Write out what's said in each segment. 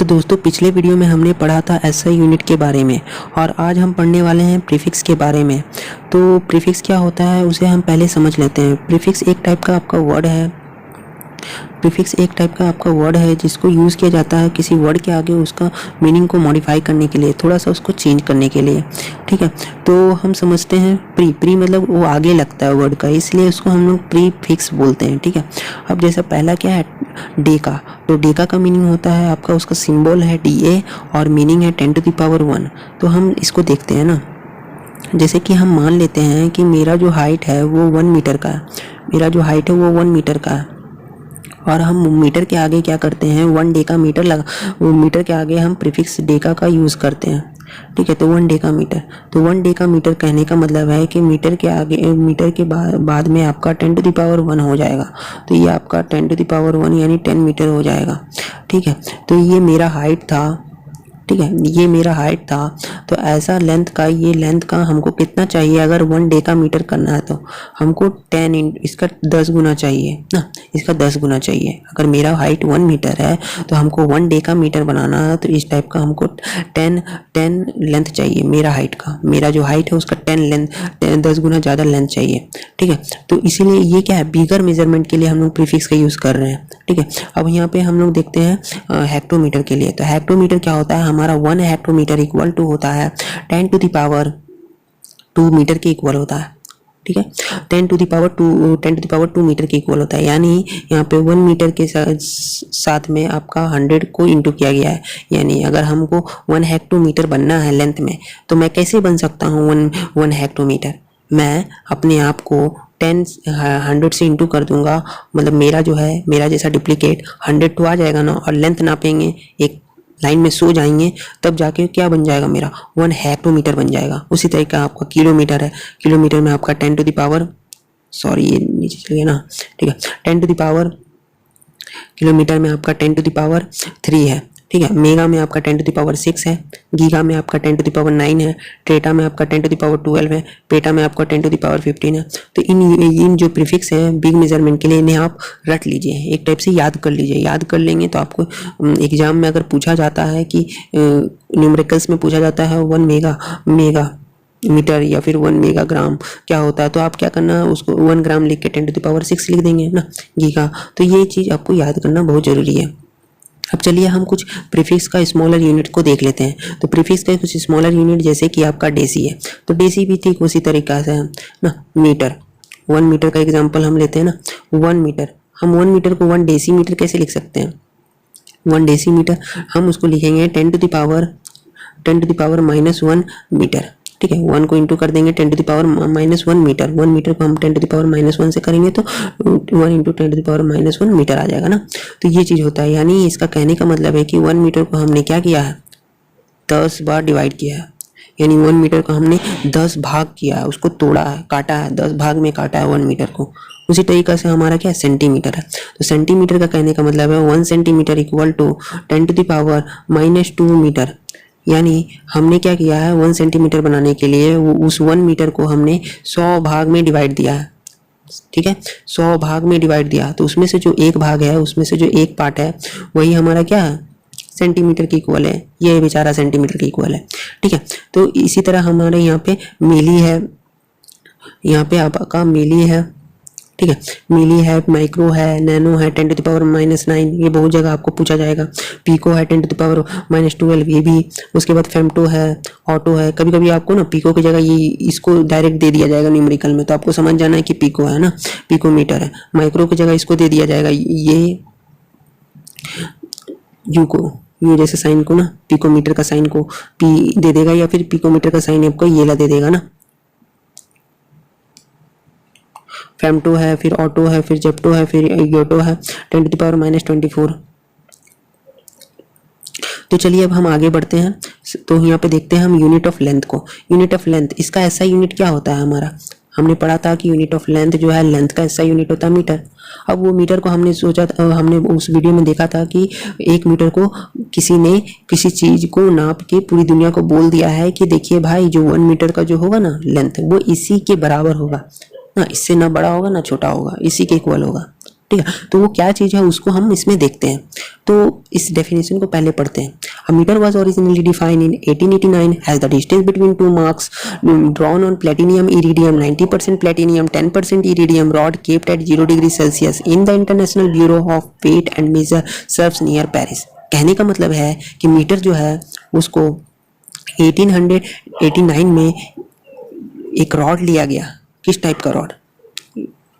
तो दोस्तों पिछले वीडियो में हमने पढ़ा था एसआई यूनिट के बारे में और आज हम पढ़ने वाले हैं प्रीफिक्स के बारे में। तो प्रीफिक्स क्या होता है उसे हम पहले समझ लेते हैं। प्रीफिक्स एक टाइप का आपका वर्ड है जिसको यूज़ किया जाता है किसी वर्ड के आगे उसका मीनिंग को मॉडिफाई करने के लिए, थोड़ा सा उसको चेंज करने के लिए। ठीक है, तो हम समझते हैं प्री मतलब वो आगे लगता है वर्ड का, इसलिए उसको हम लोग प्रीफिक्स बोलते हैं। ठीक है, अब जैसा पहला क्या है डेका, तो डेका का मीनिंग होता है आपका, उसका सिंबल है DA और मीनिंग है 10 to the power 1। तो हम इसको देखते हैं ना, जैसे कि हम मान लेते हैं कि मेरा जो हाइट है वो 1 मीटर का है, और हम मीटर के आगे क्या करते हैं 1 डेका मीटर वो मीटर के आगे हम प्रीफिक्स डेका का यूज़ करते हैं। ठीक है, तो 1 डेका मीटर, तो 1 डेका मीटर कहने का मतलब है कि मीटर के बाद में आपका 10 to the power 1 हो जाएगा। तो ये आपका 10 to the power 1 यानी 10 मीटर हो जाएगा। ठीक है, तो ये मेरा हाइट था। ठीक है, ये मेरा हाइट था, तो ऐसा ये लेंथ का हमको कितना चाहिए, अगर 1 डेका मीटर करना है तो हमको 10 इसका 10 गुना चाहिए ना, इसका 10 गुना चाहिए। अगर मेरा हाइट 1 मीटर है तो हमको 1 डेका मीटर बनाना है, तो इस टाइप का हमको 10 लेंथ चाहिए मेरा हाइट का। मेरा जो हाइट है उसका 10 गुना ज़्यादा लेंथ चाहिए। ठीक है, तो इसीलिए ये क्या है, बिगर मेजरमेंट के लिए हम लोग प्रीफिक्स का यूज़ कर रहे हैं। ठीक है, अब यहाँ पे हम लोग देखते हैं हेक्टोमीटर के लिए। तो हेक्टोमीटर क्या होता है, हमारा 1 हेक्टोमीटर इक्वल टू होता है 10 to the power 2 मीटर के इक्वल होता है। ठीक है, 10 to the power 2 मीटर के इक्वल होता है, यानी यहाँ पे 1 मीटर के साथ में आपका 100 को इंटू किया गया है। यानी अगर हमको 1 हेक्टोमीटर बनना है लेंथ में, तो मैं कैसे बन सकता हूँ 1 हेक्टोमीटर, मैं अपने आप को 100 से इंटू कर दूंगा, मतलब मेरा जैसा डुप्लीकेट 100 तो आ जाएगा ना, और लेंथ नापेंगे एक लाइन में सो जाएंगे, तब जाके क्या बन जाएगा, मेरा 1 हेक्टोमीटर बन जाएगा। उसी तरीके आपका किलोमीटर है, किलोमीटर में आपका 10 to the power, सॉरी ये नीचे चलिए ना। ठीक है, 10 to the power, किलोमीटर में आपका 10 to the power 3 है। ठीक है, मेगा में आपका 10 to the power 6 है, गीगा में आपका 10 to the power 9 है, ट्रेटा में आपका 10 to the power 12 है, पेटा में आपका 10 to the power 15 है। तो इन जो प्रीफिक्स हैं बिग मेजरमेंट के लिए, इन्हें आप रट लीजिए, एक टाइप से याद कर लीजिए। याद कर लेंगे तो आपको एग्जाम में अगर पूछा जाता है कि न्यूमेरिकल्स में पूछा जाता है 1 मेगा मीटर या फिर 1 मेगाग्राम क्या होता है, तो आप क्या करना, उसको 1 ग्राम लिख के 10 to the power 6 लिख देंगे ना, गीगा। तो ये चीज़ आपको याद करना बहुत ज़रूरी है। अब चलिए हम कुछ प्रीफिक्स का स्मॉलर यूनिट को देख लेते हैं। तो प्रीफिक्स का कुछ स्मॉलर यूनिट जैसे कि आपका डेसी है, तो डेसी भी ठीक उसी तरीका से है ना। मीटर, 1 मीटर का एग्जांपल हम लेते हैं ना, 1 मीटर, हम 1 मीटर को 1 डेसी मीटर कैसे लिख सकते हैं, 1 डेसी मीटर हम उसको लिखेंगे 10 to the power -1 मीटर। ठीक है, 1 को इंटू कर देंगे 10 to the power -1 metre, 1 metre को हम 10 to the power -1 से करेंगे तो 1 into 10 to the power -1 metre आ जाएगा ना। तो ये चीज़ होता है, यानी इसका कहने का मतलब है कि 1 मीटर को हमने क्या किया है, 10 बार डिवाइड किया है, यानी 1 मीटर को हमने 10 भाग किया है, उसको तोड़ा है, काटा है, 10 भाग में काटा है 1 मीटर को। उसी तरीक़ा से हमारा क्या सेंटीमीटर है, तो सेंटीमीटर का कहने का मतलब है 1 centimetre equal to 10 to the power -2 metre. यानी हमने क्या किया है, 1 सेंटीमीटर बनाने के लिए उस 1 मीटर को हमने 100 भाग में डिवाइड दिया है। ठीक है, 100 भाग में डिवाइड दिया, तो उसमें से जो एक भाग है, उसमें से जो एक पार्ट है, वही हमारा क्या है, सेंटीमीटर की इक्वल है, ये बेचारा सेंटीमीटर की इक्वल है। ठीक है, तो इसी तरह हमारे यहाँ पे मिली है, यहाँ पे आपका मिली है। ठीक है, मिली है, माइक्रो है, नैनो है, 10 to the power -9, ये बहुत जगह आपको पूछा जाएगा। पीको है 10 to the power -12, ये भी। उसके बाद फेम्टो है, ऑटो है। कभी कभी आपको ना पीको की जगह ये इसको डायरेक्ट दे दिया जाएगा न्यूमेरिकल में, तो आपको समझ जाना है कि पीको है ना, पीको मीटर है। माइक्रो की जगह इसको दे दिया जाएगा, ये यू जैसे साइन को ना, पीको मीटर का साइन को पी दे देगा, या फिर पीको मीटर का साइन आपको ये ला दे देगा ना। फेम्टो है, फिर ऑटो है, फिर जेप्टो है, फिर योटो है, 10 to the power -24। तो चलिए अब हम आगे बढ़ते हैं। तो यहाँ पे देखते हैं हम यूनिट ऑफ लेंथ को। यूनिट ऑफ लेंथ, इसका ऐसा यूनिट क्या होता है हमारा, हमने पढ़ा था कि यूनिट ऑफ लेंथ जो है, लेंथ का ऐसा यूनिट होता है मीटर। अब वो मीटर को हमने उस वीडियो में देखा था कि 1 मीटर को किसी ने किसी चीज़ को नाप के पूरी दुनिया को बोल दिया है कि देखिए भाई, जो 1 मीटर का जो होगा ना लेंथ, वो इसी के बराबर होगा ना, इससे ना बड़ा होगा ना छोटा होगा, इसी के इक्वल होगा। ठीक है। तो वो क्या चीज़ है उसको हम इसमें देखते हैं। तो इस डेफिनेशन को पहले पढ़ते हैं। A metre was originally defined in 1889 as the distance between two marks drawn on platinum iridium 90% platinum 10% iridium rod kept at 0 degree Celsius in the international bureau of weight and measure Sevres near Paris. कहने का मतलब है कि metre जो है उसको 1889 में एक रॉड लिया गया। किस टाइप का रॉड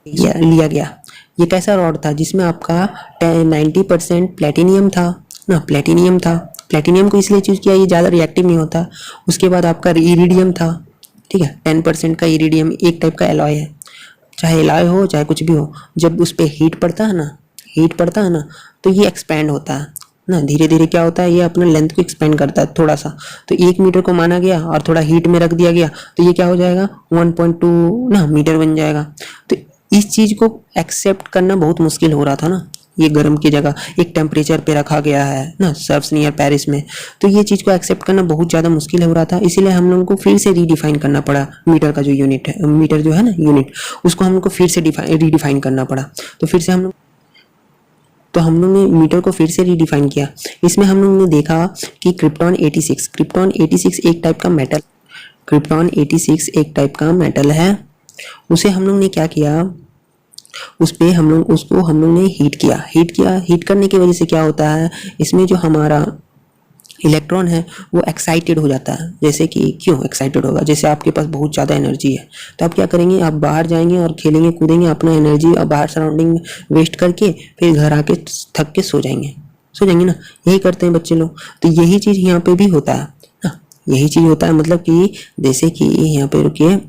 लिया गया? ये कैसा रॉड था जिसमें आपका 90% प्लेटिनियम था ना, प्लेटिनियम था। प्लेटिनियम को इसलिए चूज किया, ये ज़्यादा रिएक्टिव नहीं होता। उसके बाद आपका इरिडियम था, ठीक है, 10% का इरिडियम एक टाइप का एलॉय है, चाहे एलॉय हो चाहे कुछ भी हो। जब उस पर हीट पड़ता है ना तो ये एक्सपैंड होता है ना, धीरे धीरे क्या होता है, ये अपना लेंथ को एक्सपेंड करता है थोड़ा सा। तो 1 मीटर को माना गया और थोड़ा हीट में रख दिया गया तो ये क्या हो जाएगा 1.2 ना मीटर बन जाएगा। तो इस चीज़ को एक्सेप्ट करना बहुत मुश्किल हो रहा था ना, ये गर्म की जगह एक टेम्परेचर पे रखा गया है ना, सर्व्स नियर पेरिस में। तो ये चीज़ को एक्सेप्ट करना बहुत ज़्यादा मुश्किल हो रहा था, इसीलिए हम लोगों को फिर से रीडिफाइन करना पड़ा। मीटर का जो यूनिट है, मीटर जो है ना यूनिट, उसको हम लोग को फिर से रीडिफाइन करना पड़ा। तो फिर से हम लोग ने मीटर को फिर से रीडिफाइन किया। इसमें हम लोग ने देखा कि क्रिप्टॉन 86 एक टाइप का मेटल, क्रिप्टॉन 86 एक टाइप का मेटल है। उसे हम लोग ने क्या किया, उसको हम लोग ने हीट करने की वजह से क्या होता है, इसमें जो हमारा इलेक्ट्रॉन है वो एक्साइटेड हो जाता है। जैसे कि क्यों एक्साइटेड होगा, जैसे आपके पास बहुत ज़्यादा एनर्जी है तो आप क्या करेंगे, आप बाहर जाएंगे और खेलेंगे कूदेंगे, अपना एनर्जी बाहर सराउंडिंग में वेस्ट करके फिर घर आके थक के सो जाएंगे ना। यही करते हैं बच्चे लोग। तो यही चीज़ यहाँ पे भी होता है ना, यही चीज़ होता है। मतलब कि जैसे कि यहाँ पे रुकिए,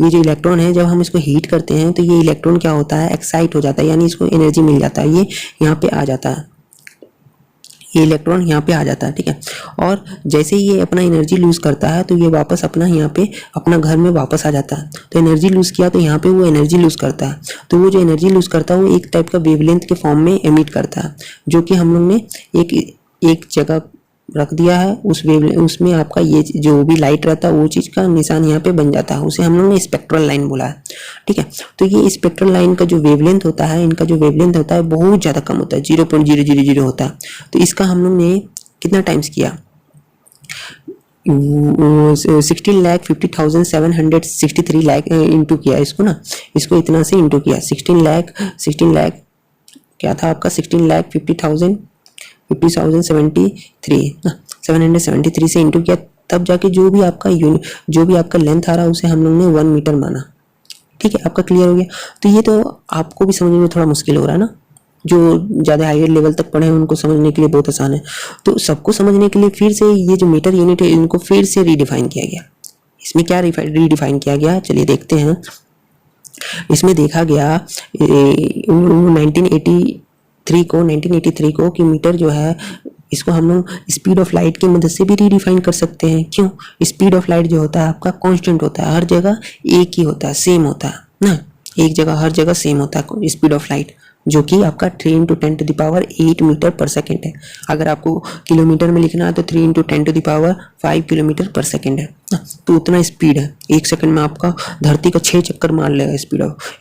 ये जो इलेक्ट्रॉन है जब हम इसको हीट करते हैं तो ये इलेक्ट्रॉन क्या होता है, एक्साइट हो जाता है, यानी इसको एनर्जी मिल जाता है, ये यहाँ पे आ जाता है, ये इलेक्ट्रॉन यहाँ पे आ जाता है, ठीक है। और जैसे ही ये अपना एनर्जी लूज करता है तो ये वापस अपना यहाँ पे अपना घर में वापस आ जाता है। तो एनर्जी लूज किया तो यहाँ पे वो एनर्जी लूज करता है। तो वो जो एनर्जी लूज करता है वो एक टाइप का वेवलेंथ के फॉर्म में एमिट करता है, जो कि हम लोग ने एक जगह रख दिया है। उसमें आपका ये जो भी लाइट रहता है वो चीज़ का निशान यहाँ पे बन जाता है, उसे हम लोग ने स्पेक्ट्रल लाइन बोला है, ठीक है। तो ये स्पेक्ट्रल लाइन का जो वेवलेंथ होता है, इनका जो वेवलेंथ होता है बहुत ज़्यादा कम होता है, 0.000 होता है। तो इसका हम लोग ने कितना टाइम्स किया, 16,50,763 लाख इंटू किया इसको ना, इसको इतना से इंटू किया, 16 लाख क्या था आपका, 773 से इंटू किया, तब जाके जो भी आपका लेंथ आ रहा है उसे हम लोग ने 1 मीटर माना, ठीक है। आपका क्लियर हो गया। तो ये तो आपको भी समझने में थोड़ा मुश्किल हो रहा है ना, जो ज़्यादा हायर लेवल तक पढ़े हैं उनको समझने के लिए बहुत आसान है। तो सबको समझने के लिए फिर से ये जो मीटर यूनिट है इनको फिर से रीडिफाइन किया गया। इसमें क्या रीडिफाइन किया गया, चलिए देखते हैं। इसमें देखा गया 1983 को कि मीटर जो है इसको हम लोग स्पीड ऑफ लाइट की मदद से भी रीडिफाइन कर सकते हैं। क्यों, स्पीड ऑफ लाइट जो होता है आपका कांस्टेंट होता है, हर जगह एक ही होता है, सेम होता है ना, एक जगह हर जगह सेम होता है स्पीड ऑफ लाइट, जो कि आपका 3 × 10⁸ मीटर पर सेकेंड है। अगर आपको किलोमीटर में लिखना है तो 3 × 10⁵ किलोमीटर पर सेकेंड है ना। तो उतना स्पीड है, एक सेकंड में आपका धरती का 6 चक्कर मार लेगा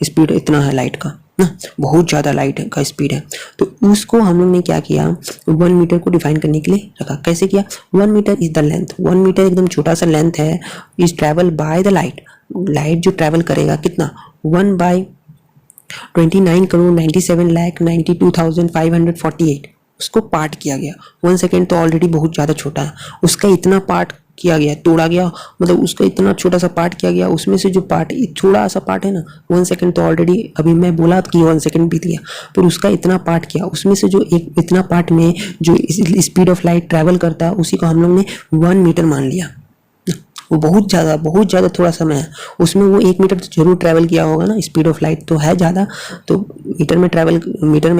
स्पीड इतना है लाइट का ना, बहुत ज़्यादा लाइट का स्पीड है। तो उसको हम लोग ने क्या किया, 1 मीटर को डिफाइन करने के लिए रखा। कैसे किया, 1 metre is the length, 1 metre एकदम छोटा सा लेंथ है, is travel by the light जो ट्रैवल करेगा कितना, 1/29,97,92,548 उसको पार्ट किया गया। 1 सेकेंड तो ऑलरेडी बहुत ज़्यादा छोटा है, उसका इतना पार्ट किया गया, तोड़ा गया, मतलब उसका इतना छोटा सा पार्ट किया गया। उसमें से जो पार्ट, थोड़ा सा पार्ट है ना, 1 सेकेंड तो ऑलरेडी अभी मैं बोला कि 1 सेकेंड बीत गया, फिर उसका इतना पार्ट किया, उसमें से जो एक इतना पार्ट में जो स्पीड ऑफ लाइट ट्रैवल करता है उसी को हम लोग ने 1 मीटर मान लिया। वो बहुत ज़्यादा थोड़ा समय है, उसमें वो 1 मीटर तो जरूर ट्रैवल किया होगा ना, स्पीड ऑफ लाइट तो है ज़्यादा, तो मीटर में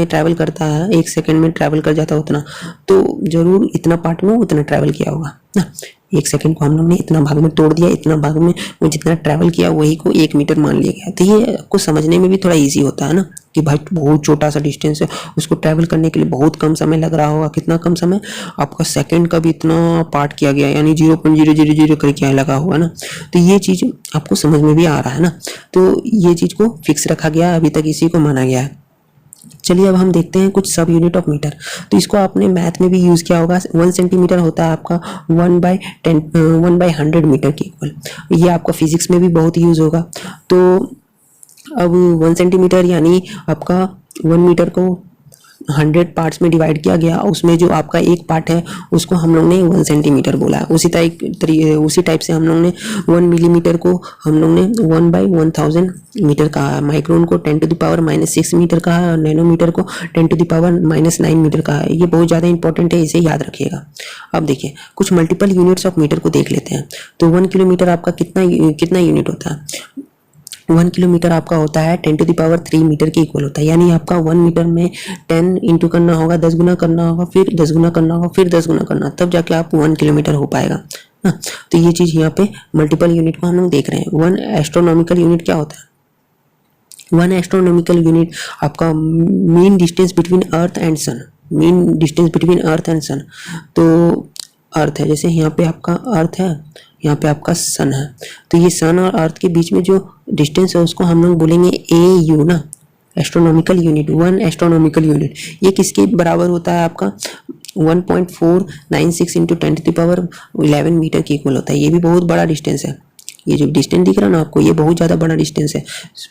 ट्रैवल करता है, 1 सेकेंड में ट्रैवल कर जाता है उतना, तो जरूर इतना पार्ट में उतना ट्रैवल किया होगा ना। 1 सेकेंड को हम लोग ने इतना भाग में तोड़ दिया, इतना भाग में वो जितना ट्रैवल किया वही को 1 मीटर मान लिया गया। तो ये आपको समझने में भी थोड़ा ईजी होता है ना, कि भाई बहुत छोटा सा डिस्टेंस है, उसको ट्रैवल करने के लिए बहुत कम समय लग रहा होगा। कितना कम समय, आपका सेकंड का भी इतना पार्ट किया गया, यानी 0.000 करके लगा हुआ ना। तो ये चीज़ आपको समझ में भी आ रहा है ना। तो ये चीज़ को फिक्स रखा गया, अभी तक इसी को माना गया है। चलिए अब हम देखते हैं कुछ सब यूनिट ऑफ मीटर। तो इसको आपने मैथ में भी यूज़ किया होगा। 1 सेंटीमीटर होता है आपका 1/100 मीटर के इक्वल। ये आपका फिजिक्स में भी बहुत यूज़ होगा। तो अब 1 सेंटीमीटर यानी आपका 1 मीटर को 100 पार्ट्स में डिवाइड किया गया, उसमें जो आपका एक पार्ट है उसको हम लोग ने 1 सेंटीमीटर बोला। उसी टाइप से हम लोग ने 1 मिलीमीटर को हम लोग ने 1/1000 मीटर कहा, माइक्रोन को 10⁻⁻6 मीटर कहा और नैनोमीटर को 10⁻⁹ मीटर कहा है। ये बहुत ज़्यादा इंपॉर्टेंट है, इसे याद रखिएगा। अब देखिए कुछ मल्टीपल यूनिट्स ऑफ मीटर को देख लेते हैं। तो 1 किलोमीटर आपका कितना यूनिट होता है? 1 किलोमीटर आपका होता है 10⁻³ मीटर के इक्वल होता है। यानी आपका 1 मीटर में 10 इंटू करना होगा, 10 गुना करना होगा, फिर 10 गुना करना होगा, फिर 10 गुना करना, तब जाके आप 1 किलोमीटर हो पाएगा ना। तो ये चीज़ यहाँ पे मल्टीपल यूनिट को हम लोग देख रहे हैं। 1 एस्ट्रोनॉमिकल यूनिट क्या होता है? 1 एस्ट्रोनॉमिकल यूनिट आपका mean distance between earth and sun. Mean distance between earth and sun. तो अर्थ है, जैसे यहाँ पे आपका अर्थ है, यहाँ पे आपका सन है, तो ये सन और अर्थ के बीच में जो डिस्टेंस है उसको हम लोग बोलेंगे AU ना, एस्ट्रोनॉमिकल यूनिट। 1 एस्ट्रोनॉमिकल यूनिट ये किसके बराबर होता है? आपका 1.496 इंटू 10⁻11 मीटर के इक्वल होता है। ये भी बहुत बड़ा डिस्टेंस है। ये जो डिस्टेंस दिख रहा है ना आपको, ये बहुत ज़्यादा बड़ा डिस्टेंस है।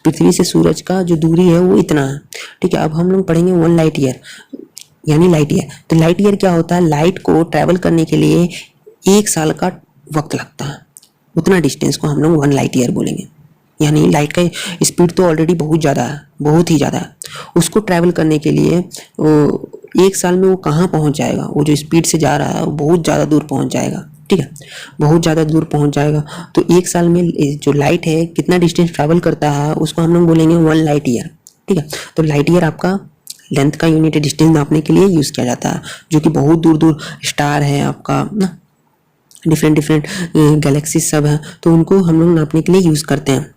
पृथ्वी से सूरज का जो दूरी है वो इतना है, ठीक है। अब हम लोग पढ़ेंगे 1 लाइट ईयर यानी लाइट ईयर। तो लाइट ईयर क्या होता है? लाइट को ट्रैवल करने के लिए 1 साल का वक्त लगता है, उतना डिस्टेंस को हम लोग 1 लाइट ईयर बोलेंगे। यानी लाइट का स्पीड तो ऑलरेडी बहुत ज़्यादा है, बहुत ही ज़्यादा है। उसको ट्रैवल करने के लिए 1 साल में वो कहाँ पहुँच जाएगा? वो जो स्पीड से जा रहा है वो बहुत ज़्यादा दूर पहुँच जाएगा, ठीक है, बहुत ज़्यादा दूर पहुँच जाएगा। तो 1 साल में जो लाइट है कितना डिस्टेंस ट्रैवल करता है उसको हम लोग बोलेंगे 1 लाइट ईयर, ठीक है। तो लाइट ईयर आपका लेंथ का यूनिट है, डिस्टेंस नापने के लिए यूज़ किया जाता है। जो कि बहुत दूर दूर स्टार है आपका ना, डिफरेंट गैलेक्सी सब है, तो उनको हम लोग नापने के लिए यूज़ करते हैं।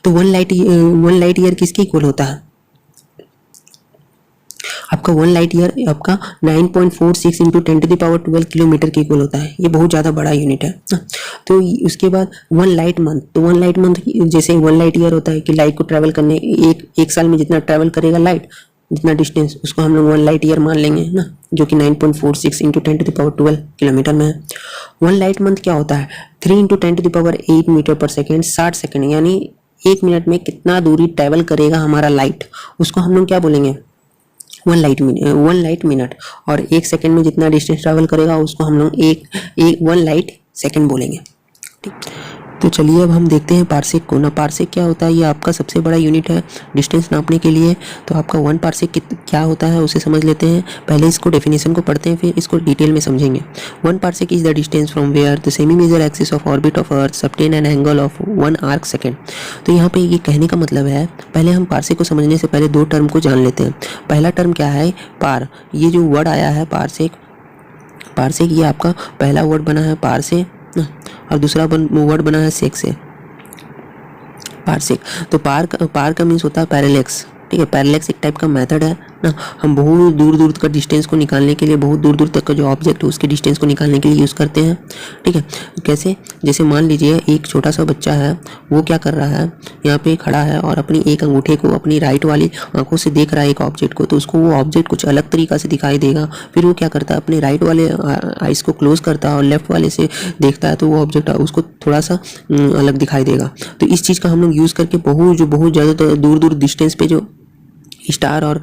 तो 1 लाइट ईयर किसके इक्वल होता है? आपका 1 लाइट ईयर आपका 9.46 इंटू 10⁻12 किलोमीटर के इक्वल होता है। ये बहुत ज़्यादा बड़ा यूनिट है ना। तो उसके बाद 1 लाइट मंथ। तो 1 लाइट मंथ जैसे 1 लाइट ईयर होता है कि लाइट को ट्रैवल करने एक साल में जितना ट्रैवल करेगा लाइट, जितना डिस्टेंस, उसको हम लोग 1 लाइट ईयर मान लेंगे ना, जो कि 9.46 इंटू 10⁻12 किलोमीटर में है। 1 लाइट मंथ क्या होता है? 3 इंटू 10⁸ मीटर पर सेकेंड, 60 सेकेंड। यानी 1 मिनट में कितना दूरी ट्रैवल करेगा हमारा लाइट, उसको हम लोग क्या बोलेंगे? 1 लाइट मिनट। और 1 सेकेंड में जितना डिस्टेंस ट्रैवल करेगा उसको हम लोग 1 लाइट सेकेंड बोलेंगे, ठीक। तो चलिए अब हम देखते हैं पार्सेक को ना। पार्सेक क्या होता है? ये आपका सबसे बड़ा यूनिट है डिस्टेंस नापने के लिए। तो आपका 1 पार्सेक क्या होता है उसे समझ लेते हैं। पहले इसको डेफिनेशन को पढ़ते हैं, फिर इसको डिटेल में समझेंगे। 1 parsec is the distance from where the semi major axis of orbit of earth सबटेन an angle of 1 arc second. तो यहाँ पे ये कहने का मतलब है, पहले हम पार्सेक को समझने से पहले 2 टर्म को जान लेते हैं। पहला टर्म क्या है? पार। ये जो वर्ड आया है पार्सेक, पार्सेक ये आपका पहला वर्ड बना है पार से ना, और दूसरा वर्ड बना है सेक से, पार्सेक। तो पार का मीन्स होता है पैरेलेक्स, ठीक है। पैरेलेक्स एक टाइप का मेथड है ना। हम बहुत दूर दूर का डिस्टेंस को निकालने के लिए, बहुत दूर दूर तक का जो ऑब्जेक्ट है उसके डिस्टेंस को निकालने के लिए यूज़ करते हैं, ठीक है। कैसे? जैसे मान लीजिए एक छोटा सा बच्चा है, वो क्या कर रहा है, यहाँ पे खड़ा है और अपनी एक अंगूठे को अपनी राइट वाली आंखों से देख रहा है एक ऑब्जेक्ट को, तो उसको वो ऑब्जेक्ट कुछ अलग तरीका से दिखाई देगा। फिर वो क्या करता है, अपने राइट वाले आइस को क्लोज करता है और लेफ्ट वाले से देखता है, तो वो ऑब्जेक्ट उसको थोड़ा सा अलग दिखाई देगा। तो इस चीज़ का हम लोग यूज़ करके बहुत ज़्यादा दूर दूर डिस्टेंस पे जो स्टार और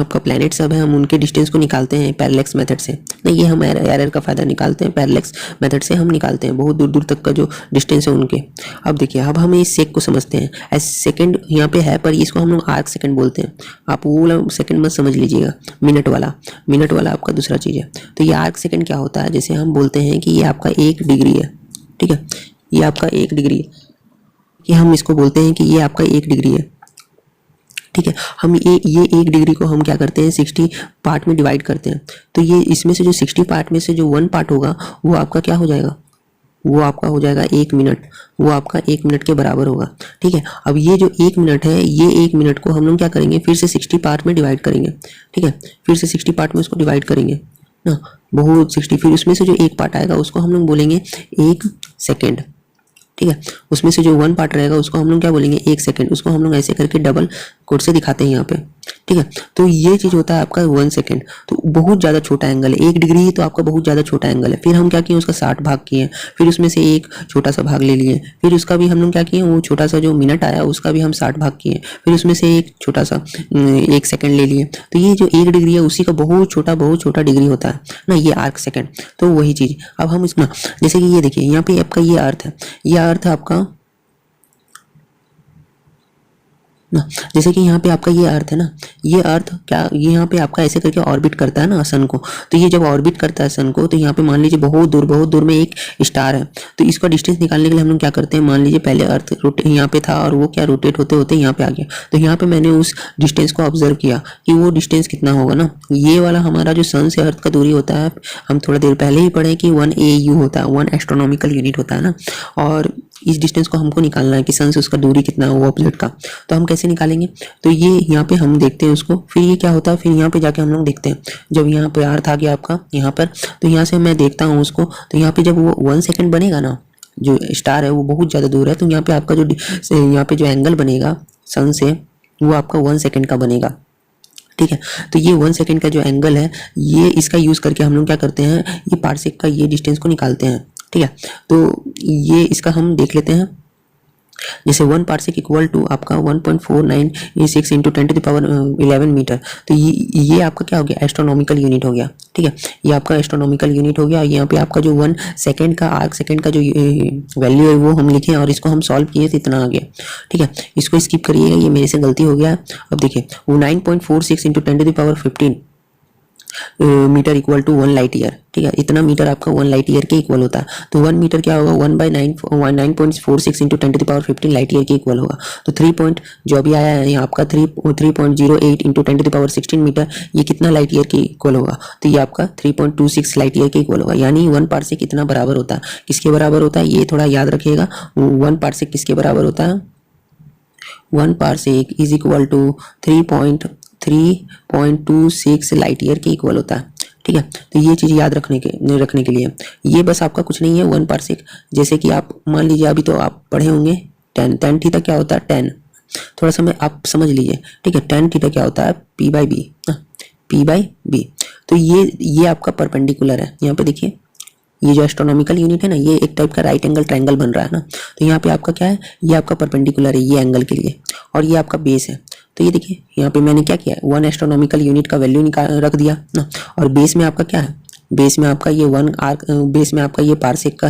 आपका प्लैनेट सब है, हम उनके डिस्टेंस को निकालते हैं पैरेलेक्स मेथड से। नहीं, ये हम एरर का फ़ायदा निकालते हैं, पैरेलेक्स मेथड से हम निकालते हैं बहुत दूर दूर तक का जो डिस्टेंस है उनके। अब देखिए, अब हम इस सेक को समझते हैं। एस सेकेंड यहाँ पे है, पर इसको हम लोग आर्क सेकेंड बोलते हैं। आप वो वाला सेकेंड मत समझ लीजिएगा, मिनट वाला आपका दूसरा चीज़ है। तो ये आर्क सेकेंड क्या होता है? जैसे हम बोलते हैं कि ये आपका 1 डिग्री है, ठीक है, ये आपका 1 डिग्री है, कि हम इसको बोलते हैं कि ये आपका 1 डिग्री है, ठीक है। हम ये 1 डिग्री को हम क्या करते हैं, 60 पार्ट में डिवाइड करते हैं। तो ये इसमें से जो 60 पार्ट में से जो 1 पार्ट होगा वो आपका क्या हो जाएगा, वो आपका हो जाएगा 1 मिनट। वो आपका 1 मिनट के बराबर होगा, ठीक है। अब ये जो 1 मिनट है, ये 1 मिनट को हम लोग क्या करेंगे, फिर से 60 पार्ट में डिवाइड करेंगे, ठीक है। फिर से 60 पार्ट में उसको डिवाइड करेंगे ना, बहुत 60। फिर उसमें से जो 1 पार्ट आएगा उसको हम लोग बोलेंगे 1 सेकेंड, ठीक है। उसमें से जो 1 पार्ट रहेगा उसको हम लोग क्या बोलेंगे 1 सेकंड, उसको हम लोग ऐसे करके डबल कोड से दिखाते हैं यहाँ पे, ठीक है। तो ये चीज़ होता है आपका 1 सेकंड, तो बहुत ज़्यादा छोटा एंगल है, 1 डिग्री ही तो आपका बहुत ज़्यादा छोटा एंगल है। फिर हम क्या किए उसका 60 भाग किए, फिर उसमें से एक छोटा सा भाग ले लिए, फिर उसका भी हम लोग क्या किए वो छोटा सा जो मिनट आया उसका भी हम 60 भाग किए, फिर उसमें से एक छोटा सा 1 सेकंड ले लिए। तो ये जो 1 डिग्री है उसी का बहुत छोटा डिग्री होता है ना, ये आर्क सेकंड। तो वही चीज़ अब हम इसमें जैसे कि ये देखिए यहाँ पे आपका ये अर्थ है, ये अर्थ आपका ना, जैसे कि यहाँ पे आपका ये अर्थ है ना, ये अर्थ क्या ये यहाँ पे आपका ऐसे करके ऑर्बिट करता है ना सन को। तो ये जब ऑर्बिट करता है सन को तो यहाँ पे मान लीजिए बहुत दूर में एक स्टार है। तो इसका डिस्टेंस निकालने के लिए हम लोग क्या करते हैं, मान लीजिए पहले अर्थ यहाँ पे था और वो क्या रोटेट होते होते यहाँ पे आ गया। तो यहाँ पे मैंने उस डिस्टेंस को ऑब्जर्व किया कि वो डिस्टेंस कितना होगा ना, ये वाला हमारा जो सन से अर्थ का दूरी होता है, हम थोड़ा देर पहले ही पढ़े कि 1 AU होता है, 1 एस्ट्रोनॉमिकल यूनिट होता है ना। और इस डिस्टेंस को हमको निकालना है कि सन से उसका दूरी कितना है वो ऑब्जेक्ट का। तो हम कैसे निकालेंगे, तो ये यहाँ पे हम देखते हैं उसको, फिर ये क्या होता है, फिर यहाँ पे जाके हम लोग देखते हैं जब यहाँ पे अर्थ आ गया आपका यहाँ पर, तो यहाँ से मैं देखता हूँ उसको। तो यहाँ पे जब वो 1 सेकंड बनेगा ना, जो स्टार है वो बहुत ज़्यादा दूर है, तो यहाँ पे आपका जो यहाँ पे जो एंगल बनेगा सन से वो आपका 1 सेकंड का बनेगा, ठीक है। तो ये 1 सेकंड का जो एंगल है ये इसका यूज़ करके हम लोग क्या करते हैं, ये पार्सेक का ये डिस्टेंस को निकालते हैं, ठीक है। तो ये इसका हम देख लेते हैं, जैसे 1 पार्सेक इक्वल टू आपका 1.496 इंटू 10⁻11 मीटर। तो ये आपका क्या हो गया, एस्ट्रोनॉमिकल यूनिट हो गया, ठीक है। ये आपका एस्ट्रोनॉमिकल यूनिट हो गया। यहाँ पे आपका जो 1 सेकंड का आर्क सेकंड का जो वैल्यू है वो हम लिखे और इसको हम सॉल्व किए तो इतना आ गया, ठीक है। इसको स्किप करिएगा, ये मेरे से गलती हो गया। अब देखिए वो 9.46 into 10⁻15 metre equal to 1 light year, ठीक है। इतना मीटर आपका 1 लाइट ईयर के इक्वल होता है। तो 1 मीटर क्या होगा, 1/9.46 इंटू 10⁻15 लाइट ईयर के इक्वल होगा। तो 3 पॉइंट जो अभी आया है यहाँ आपका 3.08 इंटू 10⁻16 मीटर, ये कितना लाइट ईयर के इक्वल होगा, तो ये आपका 3.26 लाइट ईयर के इक्वल होगा। यानी 1 पार्सेक कितना बराबर होता है, किसके बराबर होता है, ये थोड़ा याद रखिएगा। 1 पार्सेक किसके बराबर होता है, 1 parsec is equal to 3.26 light year के इक्वल होता है, ठीक है। तो ये चीज़ याद रखने के लिए ये बस आपका कुछ नहीं है 1 पार्सेक। जैसे कि आप मान लीजिए अभी तो आप पढ़े होंगे tan थीटा क्या होता है, tan थोड़ा सा मैं आप समझ लीजिए, ठीक है। tan थीटा क्या होता है, P/B, P/B। तो ये आपका परपेंडिकुलर है। यहाँ पे देखिए ये जो एस्ट्रोनॉमिकल यूनिट है ना, ये एक टाइप का राइट एंगल ट्रायंगल बन रहा है ना। तो यहाँ पे आपका क्या है, ये आपका परपेंडिकुलर है ये एंगल के लिए, और ये आपका बेस है। तो ये देखिए यहाँ पे मैंने क्या किया, 1 एस्ट्रोनॉमिकल यूनिट का वैल्यू रख दिया ना, और बेस में आपका क्या है, बेस में आपका ये 1 आर्क, बेस में आपका ये पार्सेक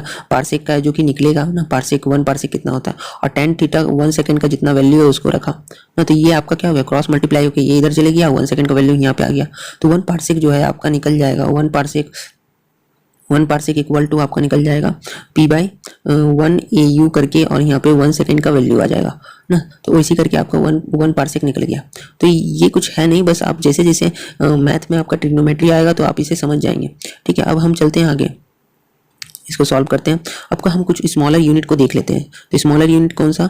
का है जो कि निकलेगा ना, पार्सेक 1 पार्सेक कितना होता है, और tan थीटा 1 सेकंड का जितना वैल्यू है उसको रखा ना। तो ये आपका क्या हो गया, क्रॉस मल्टीप्लाई होकर ये इधर चले गया, 1 सेकंड का वैल्यू यहाँ पे आ गया। तो 1 पार्सेक जो है आपका निकल जाएगा, 1 पार्सेक इक्वल टू आपका निकल जाएगा P/1 AU करके, और यहाँ पे 1 सेकंड का वैल्यू आ जाएगा ना। तो इसी करके आपका 1 पार्सेक निकल गया। तो ये कुछ है नहीं, बस आप जैसे जैसे मैथ में आपका ट्रिग्नोमेट्री आएगा तो आप इसे समझ जाएंगे, ठीक है। अब हम चलते हैं आगे, इसको सॉल्व करते हैं। आपका हम कुछ स्मॉलर यूनिट को देख लेते हैं। तो स्मॉलर यूनिट कौन सा,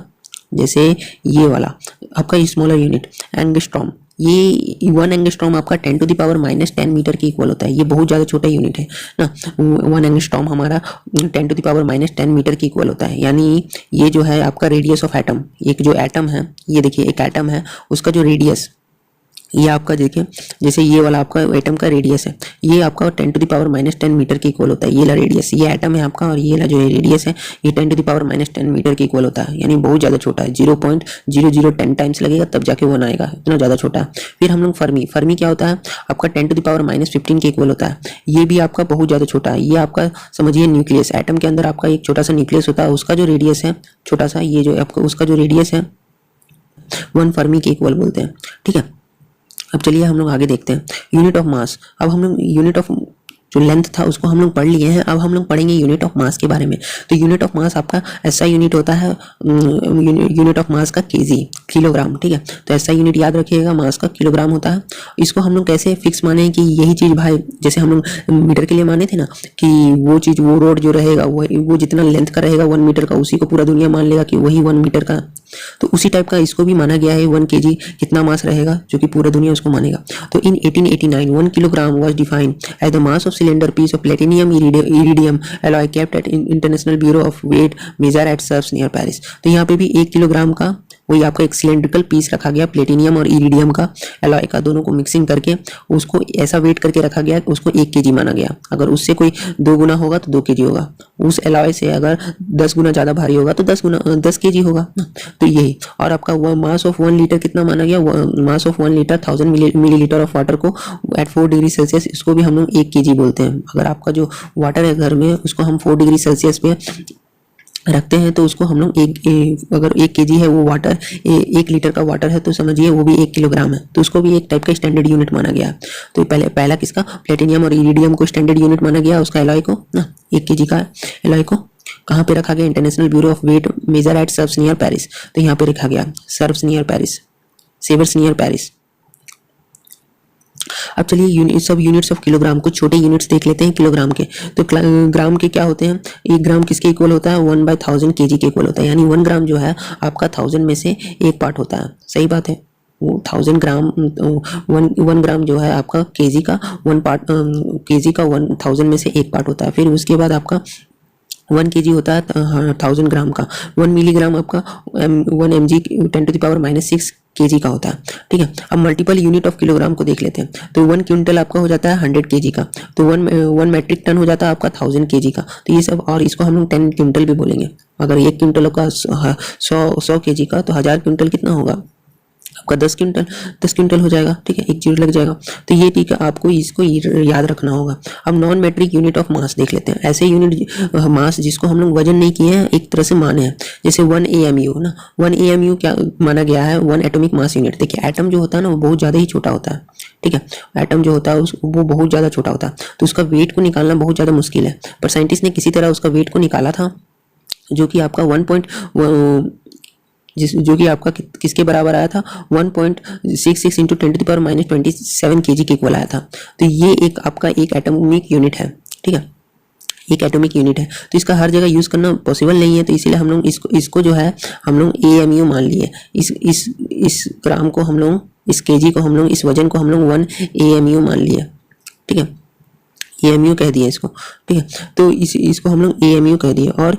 जैसे ये वाला आपका स्मॉलर यूनिट एंगस्ट्रॉम, ये 1 एंगस्ट्रॉम आपका 10⁻−10 मीटर के इक्वल होता है। ये बहुत ज़्यादा छोटा यूनिट है ना, 1 एंगस्ट्रॉम हमारा 10⁻−10 मीटर के इक्वल होता है। यानी ये जो है आपका रेडियस ऑफ एटम, एक जो एटम है, ये देखिए एक एटम है, उसका जो रेडियस, ये आपका देखिए जैसे ये वाला आपका एटम का रेडियस है, ये आपका 10⁻−10 मीटर के इक्वल होता है। ये ला रेडियस, ये एटम है आपका, और ये ला जो रेडियस है ये 10⁻−10 मीटर के इक्वल होता है। यानी बहुत ज़्यादा छोटा है, 0.0010 टाइम्स लगेगा तब जाके 1 आएगा, इतना ज़्यादा छोटा है। फिर हम लोग फर्मी क्या होता है आपका 10⁻−15 के इक्वल होता है। ये भी आपका बहुत ज़्यादा छोटा है। ये आपका समझिए न्यूक्लियस, एटम के अंदर आपका एक छोटा सा न्यूक्लियस होता है, उसका जो रेडियस है छोटा सा, ये जो आपका उसका जो रेडियस है 1 फर्मी के इक्वल बोलते हैं, ठीक है। अब चलिए हम लोग आगे देखते हैं यूनिट ऑफ मास। अब हम लोग यूनिट ऑफ जो लेंथ था उसको हम लोग पढ़ लिए हैं, अब हम लोग पढ़ेंगे यूनिट ऑफ मास के बारे में। तो यूनिट ऑफ मास आपका ऐसा यूनिट होता है, यूनिट ऑफ मास का केजी, किलोग्राम, ठीक है। तो ऐसा यूनिट याद रखिएगा, मास का किलोग्राम होता है। इसको हम लोग कैसे फिक्स माने कि यही चीज़ भाई, जैसे हम लोग मीटर के लिए माने थे ना कि वो चीज़, वो रोड जो रहेगा वो जितना लेंथ का रहेगा 1 मीटर का, उसी को पूरा दुनिया मान लेगा कि वही 1 मीटर का तो उसी टाइप का इसको भी माना गया है 1 kg कितना मास रहेगा जो कि पूरा दुनिया उसको मानेगा। तो in 1889 1 kilogram was defined as the mass of cylinder piece of platinum iridium alloy kept at International bureau of weight measure at Sevres near Paris. तो यहाँ पे भी 1 किलोग्राम का वही आपका एक सिलेंड्रिकल पीस रखा गया प्लेटिनियम और इरिडियम का एलॉय का, दोनों को मिक्सिंग करके उसको ऐसा वेट करके रखा गया उसको 1 kg माना गया। अगर उससे कोई 2 गुना होगा तो 2 kg होगा, उस एलॉय से अगर 10 गुना ज़्यादा भारी होगा तो 10 kg होगा। तो यही, और आपका मास ऑफ 1 लीटर कितना माना गया, mass of 1 litre 1000 millilitre of water को एट 4 डिग्री सेल्सियस, इसको भी हम लोग 1 kg बोलते हैं। अगर आपका जो वाटर है घर में उसको हम 4 डिग्री सेल्सियस पे रखते हैं तो उसको हम लोग अगर 1 kg है वो वाटर 1 लीटर का वाटर है तो समझिए वो भी 1 किलोग्राम है, तो उसको भी एक टाइप का स्टैंडर्ड यूनिट माना गया। तो पहला किसका, प्लेटिनियम और इरिडियम को स्टैंडर्ड यूनिट माना गया, उसका एलॉय को ना 1 kg का एलॉय को कहाँ पे रखा गया, international bureau of weight measure at Sevres near Paris. तो यहाँ पे रखा गया Sevres near Paris, Sevres near Paris. अब चलिए सब यूनिट्स ऑफ किलोग्राम, कुछ छोटे यूनिट्स देख लेते हैं किलोग्राम के। तो ग्राम के क्या होते हैं, 1 ग्राम किसके इक्वल होता है, 1/1000 kg के इक्वल होता है, यानी 1 ग्राम जो है आपका 1000 में से 1 पार्ट होता है। सही बात है, वो 1000 ग्राम 1 ग्राम जो है आपका केजी का 1 पार्ट, केजी का 1000 में से 1 पार्ट होता है। फिर उसके बाद आपका 1 kg होता है 1000 ग्राम का, 1 मिलीग्राम आपका 1 mg 10⁻⁻6 kg का होता है। ठीक है, अब मल्टीपल यूनिट ऑफ किलोग्राम को देख लेते हैं। तो 1 क्विंटल आपका हो जाता है 100 kg का, तो 1 मैट्रिक टन हो जाता है आपका 1000 kg का। तो ये सब, और इसको हम लोग 10 क्विंटल भी बोलेंगे। अगर 1 क्विंटल का 100 kg का, तो 1000 क्विंटल कितना होगा आपका 10 क्विंटल हो जाएगा। ठीक है, 1 जीरो लग जाएगा। तो ये ठीक है, आपको इसको याद रखना होगा। अब non metric unit of mass देख लेते हैं। ऐसे यूनिट मास जिसको हम लोग वजन नहीं किए हैं, एक तरह से माने हैं, जैसे 1 AMU ना। 1 AMU क्या माना गया है, 1 एटॉमिक मास यूनिट। देखिए एटम जो होता है ना वो बहुत ज़्यादा ही छोटा होता है। ठीक है, एटम जो होता है वो बहुत ज़्यादा छोटा होता है, तो उसका वेट को निकालना बहुत ज़्यादा मुश्किल है। पर साइंटिस्ट ने किसी तरह उसका वेट को निकाला था, जो कि आपका जो कि आपका किसके बराबर आया था, 1.66 इंटू 10⁻⁻27 kg के इक्वल आया था। तो ये एक आपका एक एटॉमिक यूनिट है। ठीक है, एक एटॉमिक यूनिट है, तो इसका हर जगह यूज़ करना पॉसिबल नहीं है, तो इसीलिए हम लोग इसको जो है हम लोग AMU मान लिए। इस ग्राम को हम लोग, इस kg को हम लोग, इस वजन को हम लोग 1 AMU मान लिए। ठीक है, AMU कह दिए इसको। ठीक है, तो इसको हम लोग AMU कह दिए। और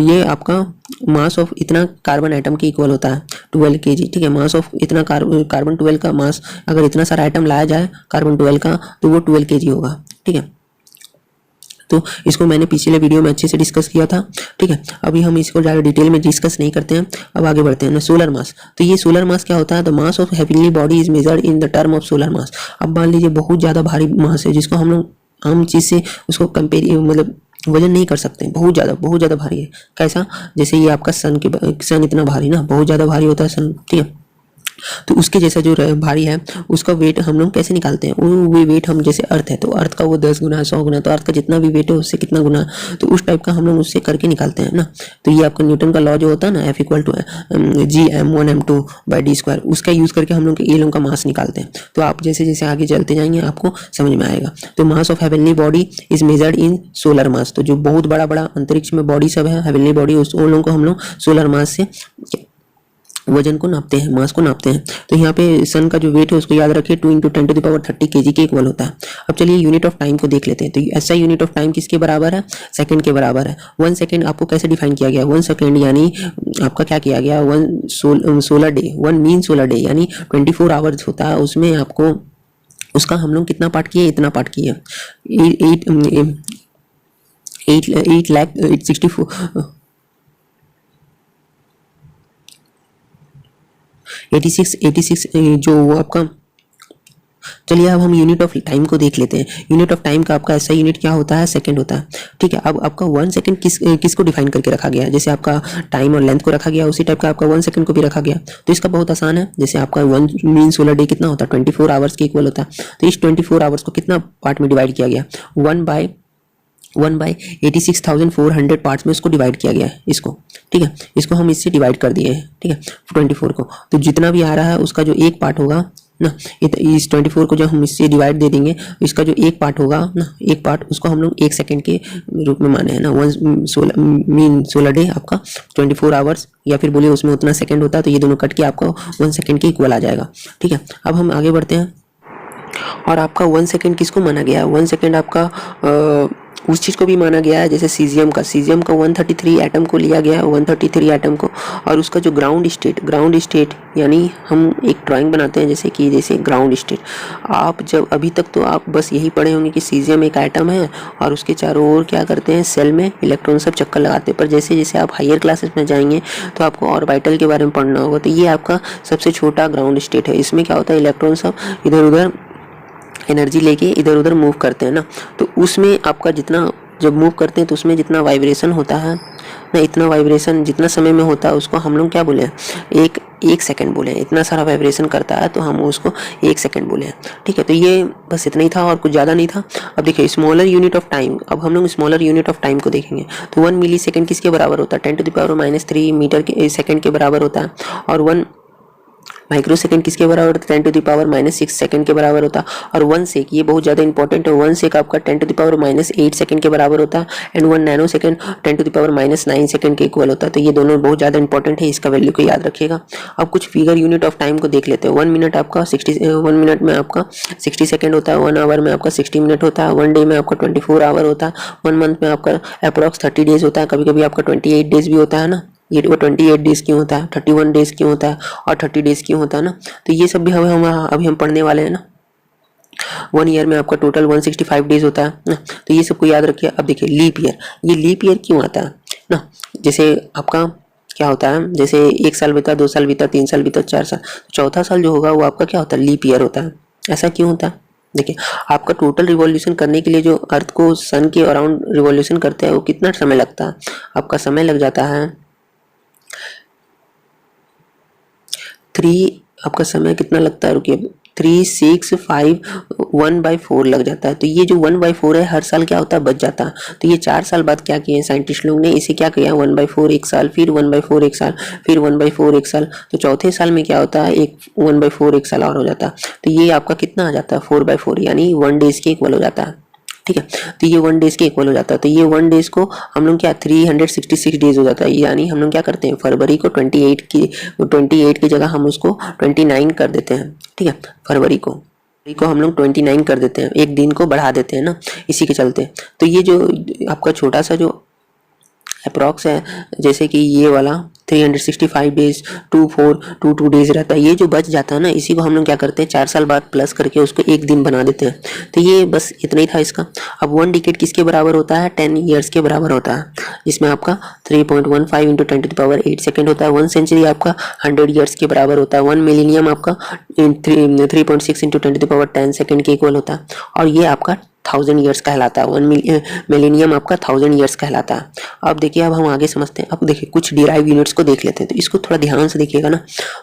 ये आपका मास ऑफ इतना कार्बन एटम के इक्वल होता है 12 kg। ठीक है, मास ऑफ इतना कार्बन 12 का मास, अगर इतना सारा एटम लाया जाए कार्बन 12 का, तो वो 12 kg होगा। ठीक है, तो इसको मैंने पिछले वीडियो में अच्छे से डिस्कस किया था। ठीक है, अभी हम इसको ज़्यादा डिटेल में डिस्कस नहीं करते हैं, अब आगे बढ़ते हैं ना। सोलर मास, तो ये सोलर मास क्या होता है, the mass of heavenly body is measured in the term of solar मास। अब मान लीजिए बहुत ज़्यादा भारी मास है, जिसको हम लोग आम चीज़ से उसको कंपेयर, मतलब वजन नहीं कर सकते, बहुत ज़्यादा भारी है। कैसा, जैसे ये आपका सन इतना भारी ना, बहुत ज़्यादा भारी होता है सन। ठीक है, तो उसके जैसा जो भारी है उसका वेट हम लोग कैसे निकालते हैं, वो वेट हम, जैसे अर्थ है तो अर्थ का वो 10 गुना 100 गुना, तो अर्थ का जितना भी वेट है उससे कितना गुना, तो उस टाइप का हम लोग उससे करके निकालते हैं ना। तो ये आपका न्यूटन का लॉ जो होता है ना, F = G m1m2/d², उसका यूज़ करके हम लोग के लोगों का मास निकालते हैं। तो आप जैसे जैसे आगे चलते जाएंगे आपको समझ में आएगा। तो mass of heavenly body is measured in solar मास। तो जो बहुत बड़ा अंतरिक्ष में बॉडी सब है, हेवनली बॉडी, उन लोगों को हम लोग सोलर मास से वजन को नापते हैं, मास को नापते हैं। तो यहाँ पे सन का जो वेट है उसको याद रखिए 2 × 10⁻30 kg के इक्वल होता है। अब चलिए यूनिट ऑफ टाइम को देख लेते हैं। तो ऐसा यूनिट ऑफ टाइम किसके बराबर है, सेकंड के बराबर है। 1 सेकंड आपको कैसे डिफाइन किया गया, 1 सेकंड यानी आपका क्या किया गया, 1 solar day, 1 mean solar day यानी 24 आवर्स होता है, उसमें आपको उसका हम लोग कितना पार्ट किए, इतना पार्ट किए 86 जो वो आपका। चलिए अब हम यूनिट ऑफ टाइम को देख लेते हैं। यूनिट ऑफ टाइम का आपका ऐसा यूनिट क्या होता है, सेकंड होता है। ठीक है, अब आपका 1 सेकंड किसको डिफाइन करके रखा गया, जैसे आपका टाइम और लेंथ को रखा गया, उसी टाइप का आपका 1 सेकंड को भी रखा गया। तो इसका बहुत आसान है, जैसे आपका 1 मीन सोलर डे कितना होता है, 24 आवर्स के इक्वल होता है। तो इस 24 आवर्स को कितना पार्ट में डिवाइड किया गया, 1/86,400 पार्ट्स में इसको डिवाइड किया गया है इसको। ठीक है, इसको हम इससे डिवाइड कर दिए हैं। ठीक है, 24 को, तो जितना भी आ रहा है उसका जो एक पार्ट होगा ना। इस 24 को जब हम इससे डिवाइड दे देंगे, इसका जो एक पार्ट होगा ना, एक पार्ट उसको हम लोग 1 सेकंड के रूप में माने हैं ना। 16 डे आपका 24 आवर्स, या फिर बोलिए उसमें उतना सेकंड होता है, तो ये दोनों कट के आपको 1 सेकंड के इक्वल आ जाएगा। ठीक है, अब हम आगे बढ़ते हैं। और आपका 1 सेकंड किसको माना गया है? 1 सेकंड आपका उस चीज़ को भी माना गया है, जैसे सीजियम का 133 एटम को लिया गया है, 133 एटम को, और उसका जो ग्राउंड स्टेट यानी हम एक ड्राइंग बनाते हैं जैसे ग्राउंड स्टेट। आप जब अभी तक तो आप बस यही पढ़े होंगे कि सीजियम एक एटम है और उसके चारों ओर क्या करते हैं, सेल में इलेक्ट्रॉन सब चक्कर लगाते हैं। पर जैसे जैसे आप हायर क्लासेस में जाएंगे तो आपको ऑर्बिटल के बारे में पढ़ना होगा। तो ये आपका सबसे छोटा ग्राउंड स्टेट है। इसमें क्या होता है, इलेक्ट्रॉन सब इधर उधर एनर्जी लेके इधर उधर मूव करते हैं ना। तो उसमें आपका जितना जब मूव करते हैं तो उसमें जितना वाइब्रेशन होता है ना, इतना वाइब्रेशन जितना समय में होता है उसको हम लोग क्या बोले हैं, एक सेकंड बोले हैं। इतना सारा वाइब्रेशन करता है तो हम उसको 1 सेकंड बोले हैं। ठीक है, तो ये बस इतना ही था और कुछ ज़्यादा नहीं था। अब देखिए स्मॉलर यूनिट ऑफ टाइम, अब हम लोग स्मॉलर यूनिट ऑफ टाइम को देखेंगे। तो 1 मिली सेकेंड किसके बराबर होता है, 10⁻³ मीटर के सेकेंड के बराबर होता है। और 1 माइक्रो सेकंड किसके बराबर होता है, 10⁻⁻6 सेकंड के बराबर होता है। और 1 सेक, ये बहुत ज़्यादा इंपॉर्टेंट है, 1 सेक आपका 10⁻8 सेकंड के बराबर होता है। एंड 1 नैनो सेकंड 10⁻9 सेकंड के इक्वल होता है। तो ये दोनों बहुत ज़्यादा इंपॉर्टेंट है, इसका वैल्यू को याद रखिएगा। अब कुछ फिगर यूनिट ऑफ टाइम को देख लेते हैं। 1 मिनट आपका 1 मिनट में आपका 60 सेकंड होता है, 1 आवर में आपका 60 मिनट होता है, 1 डे में आपका 24 आवर होता है, 1 मंथ में आपका अप्रॉक्स 30 डेज होता है, कभी कभी आपका 28 डेज भी होता है ना। ये वो 28 डेज क्यों होता है, 31 डेज क्यों होता है और 30 डेज क्यों होता है ना। तो ये सब भी अभी हम पढ़ने वाले हैं ना। 1 ईयर में आपका टोटल 165 डेज होता है ना। तो ये सबको याद रखिए। अब देखिए लीप ईयर, ये लीप ईयर क्यों आता है ना। जैसे आपका क्या होता है, जैसे 1 साल बीता, 2 साल बीता, 3 साल बीता, 4 साल, चौथा साल जो होगा वो आपका क्या होता है, लीप ईयर होता है। ऐसा क्यों होता है, देखिए आपका टोटल रिवॉल्यूशन करने के लिए जो अर्थ को सन के अराउंड रिवॉल्यूशन करते हैं वो कितना समय लगता है, आपका समय लग जाता है 3, आपका समय कितना लगता है, रुकिए 3, 6, 5, 1/4 लग जाता है। तो ये जो 1/4 है हर साल क्या होता है, बच जाता है। तो ये 4 साल बाद क्या किए साइंटिस्ट लोग ने, इसे क्या किया 1/4 एक साल, फिर 1/4 एक साल, फिर 1/4 एक साल। तो चौथे साल में क्या होता है, एक 1/4 एक साल और हो जाता है। तो ये आपका कितना आ जाता है 4/4, यानी 1 डेज के इक्वल हो जाता है। ठीक है, तो ये 1 डेज के इक्वल हो जाता है। तो ये 1 डेज को हम लोग क्या 366 डेज हो जाता है। यानी हम लोग क्या करते हैं, फरवरी को 28 की जगह हम उसको 29 कर देते हैं। ठीक है, फरवरी को हम लोग 29 कर देते हैं, एक दिन को बढ़ा देते हैं ना, इसी के चलते। तो ये जो आपका छोटा सा जो अप्रॉक्स है, जैसे कि ये वाला 365 डेज 2422 डेज रहता है, ये जो बच जाता है ना, इसी को हम लोग क्या करते हैं 4 साल बाद प्लस करके उसको एक दिन बना देते हैं। तो ये बस इतना ही था इसका। अब 1 डिकेड किसके बराबर होता है, 10 ईयर्स के बराबर होता है, जिसमें आपका 3.15 इंटू 10⁻8 सेकेंड होता है। 1 सेंचुरी आपका 100 ईयर्स के बराबर होता है। 1 मिलीनियम आपका 3.6 इंटू 10⁻10 सेकेंड के इक्वल होता है। और ये आपका 1000 ईयर्स कहलाता है। 1 मिलेनियम आपका 1000 ईयर्स कहलाता है। अब देखिए, अब हम आगे समझते हैं। अब देखिए कुछ डिराइव यूनिट्स को देख लेते हैं, तो इसको थोड़ा ध्यान से देखिएगा ना,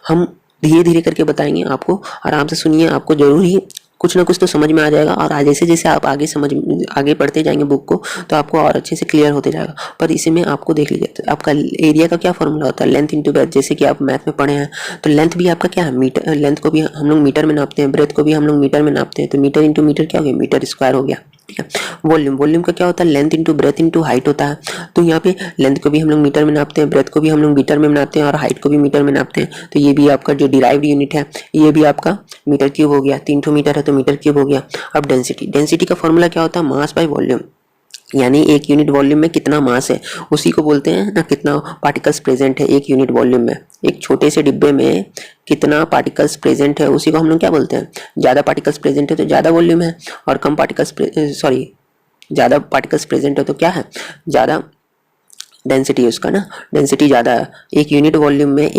हम धीरे धीरे करके बताएंगे आपको, आराम से सुनिए, आपको जरूर ही कुछ ना कुछ तो समझ में आ जाएगा। और आज जैसे जैसे आप आगे पढ़ते जाएंगे बुक को, तो आपको और अच्छे से क्लियर होते जाएगा। पर इसी में आपको देख लीजिए, तो आपका एरिया का क्या फॉर्मूला होता है, लेंथ इंटू ब्रेथ। जैसे कि आप मैथ में पढ़े हैं, तो लेंथ भी आपका क्या है, मीटर। लेंथ को भी हम लोग मीटर में नापते हैं, ब्रेथ को भी हम लोग मीटर में नापते हैं। तो मीटर इंटू मीटर क्या हो गया, मीटर स्क्वायर हो गया। ठीक है, वॉल्यूम का क्या होता है, length into breadth into height होता है। तो यहाँ पे लेंथ को भी हम लोग मीटर में नापते हैं, ब्रेथ को भी हम लोग मीटर में नापते हैं, और हाइट को भी मीटर में नापते हैं। तो ये भी आपका जो डिराइव्ड यूनिट है, ये भी आपका मीटर क्यूब हो गया। 3 मीटर है तो मीटर क्यूब हो गया। अब डेंसिटी का फॉर्मूला क्या होता है, मास बाय वॉल्यूम, यानी एक यूनिट वॉल्यूम में कितना मास है, उसी को बोलते हैं ना, कितना पार्टिकल्स प्रेजेंट है एक यूनिट वॉल्यूम में। एक छोटे से डिब्बे में कितना पार्टिकल्स प्रेजेंट है, उसी को हम लोग क्या बोलते हैं, ज़्यादा पार्टिकल्स प्रेजेंट है तो ज़्यादा वॉल्यूम है, और कम पार्टिकल्स ज़्यादा पार्टिकल्स प्रेजेंट है तो क्या है, ज़्यादा डेंसिटी है उसका ना, डेंसिटी ज़्यादा है। एक यूनिट वॉल्यूम में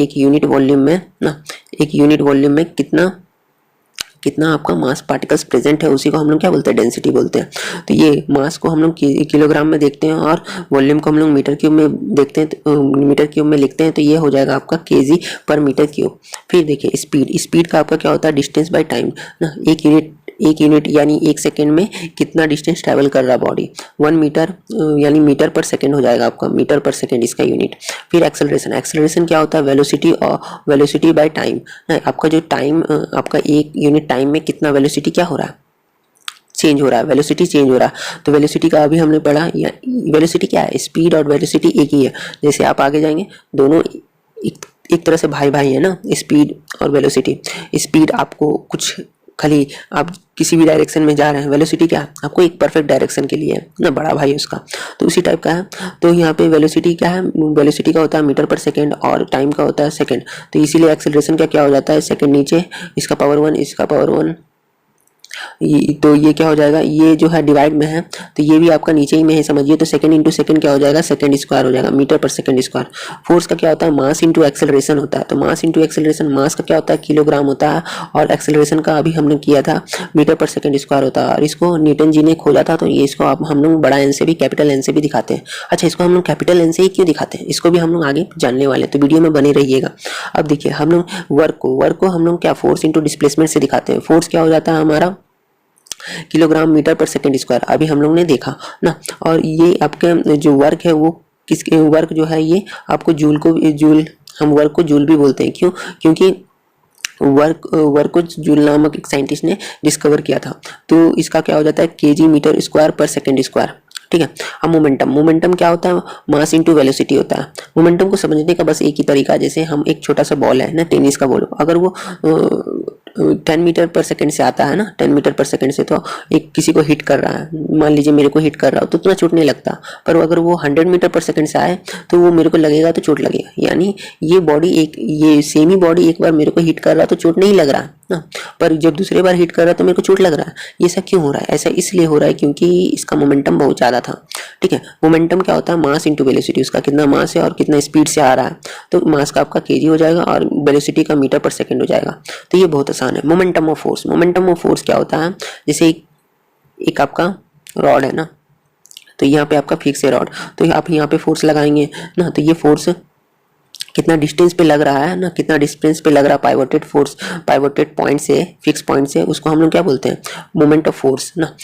कितना आपका मास पार्टिकल्स प्रेजेंट है, उसी को हम लोग क्या बोलते हैं, डेंसिटी बोलते हैं। तो ये मास को हम लोग किलोग्राम में देखते हैं, और वॉल्यूम को हम लोग मीटर क्यूब में देखते हैं, मीटर क्यूब में लिखते हैं। तो ये हो जाएगा आपका केजी पर मीटर क्यूब। फिर देखिए स्पीड का आपका क्या होता है, डिस्टेंस बाय टाइम ना। 1 यूनिट यानी 1 सेकेंड में कितना डिस्टेंस ट्रैवल कर रहा बॉडी, 1 मीटर यानी मीटर पर सेकेंड हो जाएगा आपका, मीटर पर सेकेंड इसका यूनिट। फिर एक्सेलरेशन, एक्सेलरेशन क्या होता है, वेलोसिटी और वेलोसिटी बाय टाइम, आपका जो टाइम आपका 1 यूनिट टाइम में कितना वेलोसिटी क्या हो रहा है, चेंज हो रहा है, वेलोसिटी चेंज हो रहा है। तो वेलोसिटी का अभी हमने पढ़ा, वेलोसिटी क्या है, स्पीड और वेलोसिटी एक ही है। जैसे आप आगे जाएंगे दोनों एक तरह से भाई भाई है ना, स्पीड और वेलोसिटी। स्पीड आपको कुछ खाली आप किसी भी डायरेक्शन में जा रहे हैं, वेलोसिटी क्या है आपको एक परफेक्ट डायरेक्शन के लिए है ना, बड़ा भाई उसका, तो उसी टाइप का है। तो यहाँ पे वेलोसिटी क्या है, वेलोसिटी का होता है मीटर पर सेकेंड और टाइम का होता है सेकेंड। तो इसीलिए एक्सेलरेशन का क्या हो जाता है, सेकेंड नीचे, इसका पावर 1, इसका पावर 1, तो ये क्या हो जाएगा, ये जो है डिवाइड में है तो ये भी आपका नीचे ही में है समझिए। तो सेकंड इंटू सेकंड क्या हो जाएगा, सेकंड स्क्वायर हो जाएगा, मीटर पर सेकंड स्क्वायर। फोर्स का क्या होता है, मास इंटू एक्सेलरेशन होता है। तो मास इंटू एक्सेलरेशन, मास का क्या होता है किलोग्राम होता है, और एक्सेलरेशन का अभी हमने किया था मीटर पर सेकंड स्क्वायर होता है। और इसको न्यूटन जी ने खोजा था, तो ये इसको आप हम लोग बड़ा एन से भी कैपिटल एन से भी दिखाते हैं। अच्छा, इसको हम लोग कैपिटल एन से ही क्यों दिखाते हैं, इसको भी हम लोग आगे जानने वाले हैं, तो वीडियो में बने रहिएगा। अब देखिए हम लोग वर्क को हम लोग क्या फोर्स इंटू डिस्प्लेसमेंट से दिखाते हैं। फोर्स क्या हो जाता है हमारा किलोग्राम मीटर पर सेकंड स्क्वायर, अभी हम लोग ने देखा ना। और ये आपके जो वर्क है वो किसके, वर्क जो है ये आपको जूल हम वर्क को जूल भी बोलते हैं। क्यों, क्योंकि वर्क को जूल नामक एक साइंटिस्ट ने डिस्कवर किया था। तो इसका क्या हो जाता है केजी मीटर स्क्वायर पर सेकंड स्क्वायर, ठीक है। अब मोमेंटम क्या होता है, मास इंटू वेलोसिटी होता है। मोमेंटम को समझने का बस एक ही तरीका, जैसे हम एक छोटा सा बॉल है ना, टेनिस का बॉल, अगर वो 10 मीटर पर सेकंड से आता है ना, 10 मीटर पर सेकंड से, तो एक किसी को हिट कर रहा है, मान लीजिए मेरे को हिट कर रहा हो तो उतना चोट नहीं लगता। पर अगर वो 100 मीटर पर सेकंड से आए तो वो मेरे को लगेगा तो चोट लगेगा। यानी ये बॉडी ये सेमी बॉडी एक बार मेरे को हिट कर रहा तो चोट नहीं लग रहा ना, पर जब दूसरे बार हिट कर रहा तो मेरे को चोट लग रहा है। ये सब क्यों हो रहा है, ऐसा इसलिए हो रहा है क्योंकि इसका मोमेंटम बहुत ज़्यादा था, ठीक है। मोमेंटम क्या होता है, मास इंटू वेलोसिटी, उसका कितना मास है और कितना स्पीड से आ रहा है। तो मास का आपका केजी हो जाएगा और वेलोसिटी का मीटर पर सेकंड हो जाएगा। तो ये बहुत आसान है। Momentum of force, momentum of force क्या होता है, जैसे एक आपका रॉड है ना, तो यहाँ पे आपका फिक्स है रॉड, तो आप यहाँ पे फोर्स लगाएंगे ना, तो ये फोर्स कितना डिस्टेंस पे लग रहा है ना, कितना डिस्टेंस पे लग रहा है, पाइवोटेड फोर्स, पाइवोटेड पॉइंट से, फिक्स पॉइंट से, उसको हम लोग क्या बोलते हैं, मोमेंट ऑफ फोर्स ना।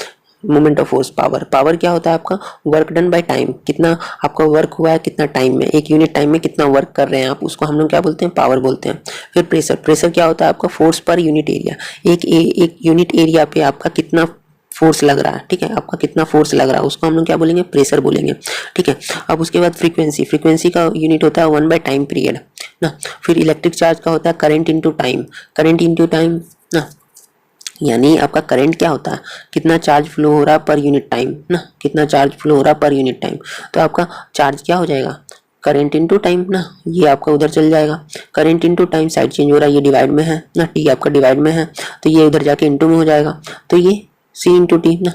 Moment of force. पावर क्या होता है आपका, वर्क डन बाय टाइम, कितना आपका वर्क हुआ है कितना टाइम में, एक यूनिट टाइम में कितना वर्क कर रहे हैं आप, उसको हम लोग क्या बोलते हैं, पावर बोलते हैं। फिर प्रेशर क्या होता है आपका, फोर्स पर यूनिट एरिया, एक यूनिट एरिया पे आपका कितना फोर्स लग रहा है, ठीक है, आपका कितना फोर्स लग रहा है, उसको हम लोग क्या बोलेंगे, प्रेशर बोलेंगे, ठीक है। अब उसके बाद फ्रीक्वेंसी का यूनिट होता है 1 बाय टाइम पीरियड ना। फिर इलेक्ट्रिक चार्ज का होता है करंट इंटू टाइम ना, यानी आपका करंट क्या होता है, कितना चार्ज फ्लो हो रहा है पर यूनिट टाइम ना, कितना चार्ज फ्लो हो रहा है पर यूनिट टाइम। तो आपका चार्ज क्या हो जाएगा, करंट इंटू टाइम ना, ये आपका उधर चल जाएगा, current into time, side change हो रहा है, ये डिवाइड में है ना, टी आपका डिवाइड में है, तो ये उधर जाके इंटू में हो जाएगा, तो ये सी इंटू टी ना,